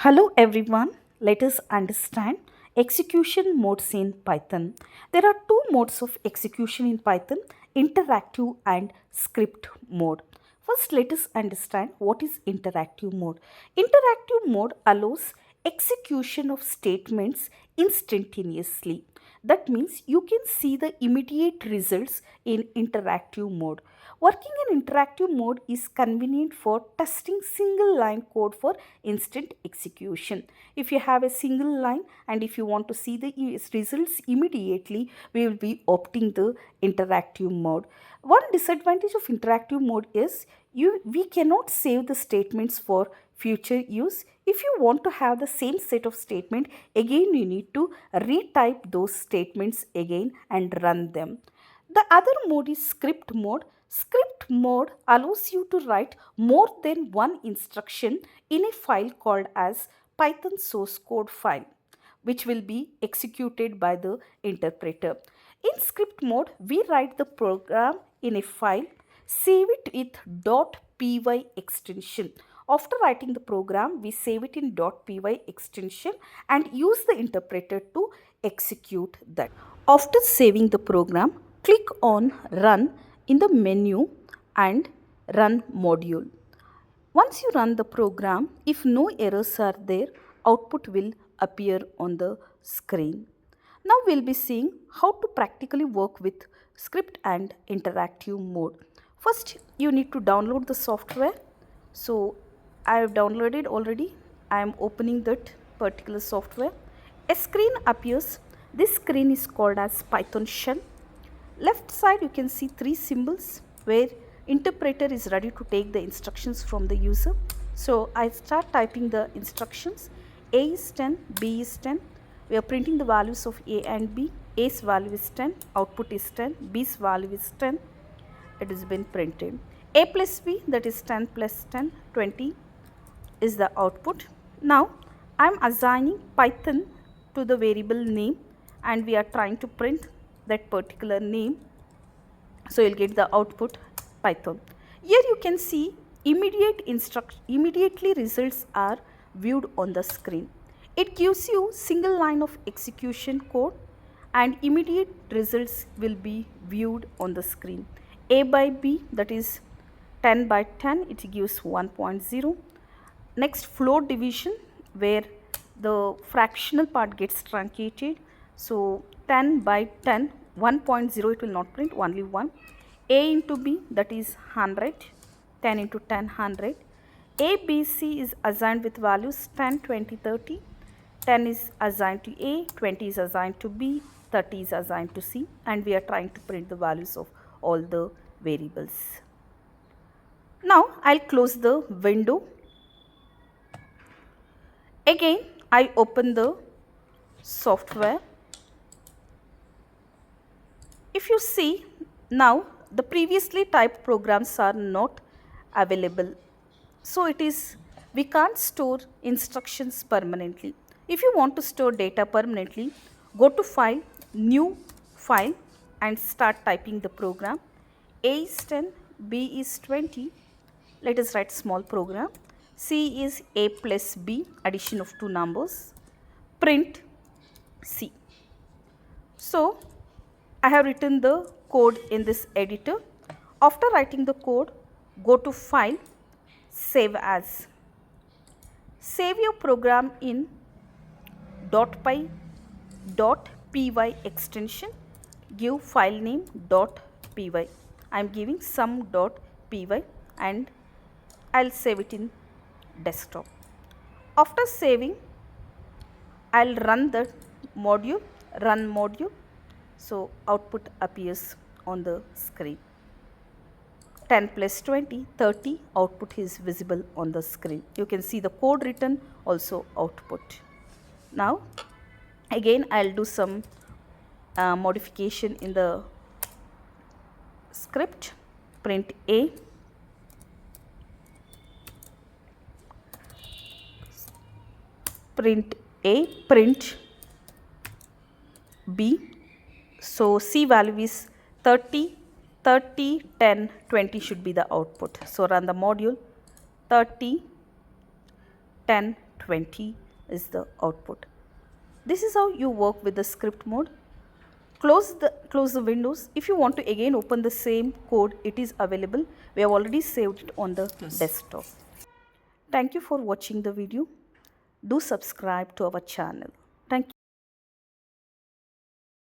Hello everyone, let us understand execution modes in Python. There are two modes of execution in Python, interactive and script mode. First, let us understand what is interactive mode. Interactive mode allows execution of statements instantaneously. That means you can see the immediate results in interactive mode. Working in interactive mode is convenient for testing single line code for instant execution. If you have a single line and if you want to see the results immediately, we will be opting the interactive mode. One disadvantage of interactive mode is we cannot save the statements for future use. If you want to have the same set of statement again, you need to retype those statements again and run them. The other mode is script mode. Script mode allows you to write more than one instruction in a file called as Python source code file, which will be executed by the interpreter. In script mode, we write the program in a file, save it with .py extension. After writing the program, we save it in .py extension and use the interpreter to execute that. After saving the program, click on Run in the menu and Run module. Once you run the program, if no errors are there, output will appear on the screen. Now we'll be seeing how to practically work with script and interactive mode. First, you need to download the software. So I have downloaded already. I am opening that particular software. A screen appears. This screen is called as Python shell. Left side you can see three symbols where interpreter is ready to take the instructions from the user. So I start typing the instructions. A is 10, B is 10. We are printing the values of A and B. A's value is 10, output is 10, B's value is 10. It has been printed. A plus B, that is 10 plus 10, 20 is the output. Now I am assigning Python to the variable name and we are trying to print that particular name. So you'll get the output Python. Here you can see immediately results are viewed on the screen. It gives you single line of execution code and immediate results will be viewed on the screen. A by B, that is 10 by 10, it gives 1.0. Next, float division where the fractional part gets truncated. So 10 by 10, 1.0 it will not print, only 1. A into B, that is 100, 10 into 10, 100. A, B, C is assigned with values 10, 20, 30. 10 is assigned to A, 20 is assigned to B, 30 is assigned to C, and we are trying to print the values of all the variables. Now I'll close the window. Again, I open the software. If you see, now the previously typed programs are not available. So we can't store instructions permanently. If you want to store data permanently, go to File, New File and start typing the program. A is 10, B is 20. Let us write small program. C is A plus B, addition of two numbers. Print C. So I have written the code in this editor. After writing the code, go to File, Save As. Save your program in .py extension. Give file name .py. I am giving some .py and I will save it in desktop. After saving, I will run the module, run module. So output appears on the screen. 10 plus 20, 30, output is visible on the screen. You can see the code written, also output. Now again I will do some modification in the script. Print A, print A, print B. So C value is 30, 30, 10, 20 should be the output. So run the module. 30, 10, 20 is the output. This is how you work with the script mode. Close the windows. If you want to again open the same code, it is available. We have already saved it on the desktop. Thank you for watching the video. Do subscribe to our channel.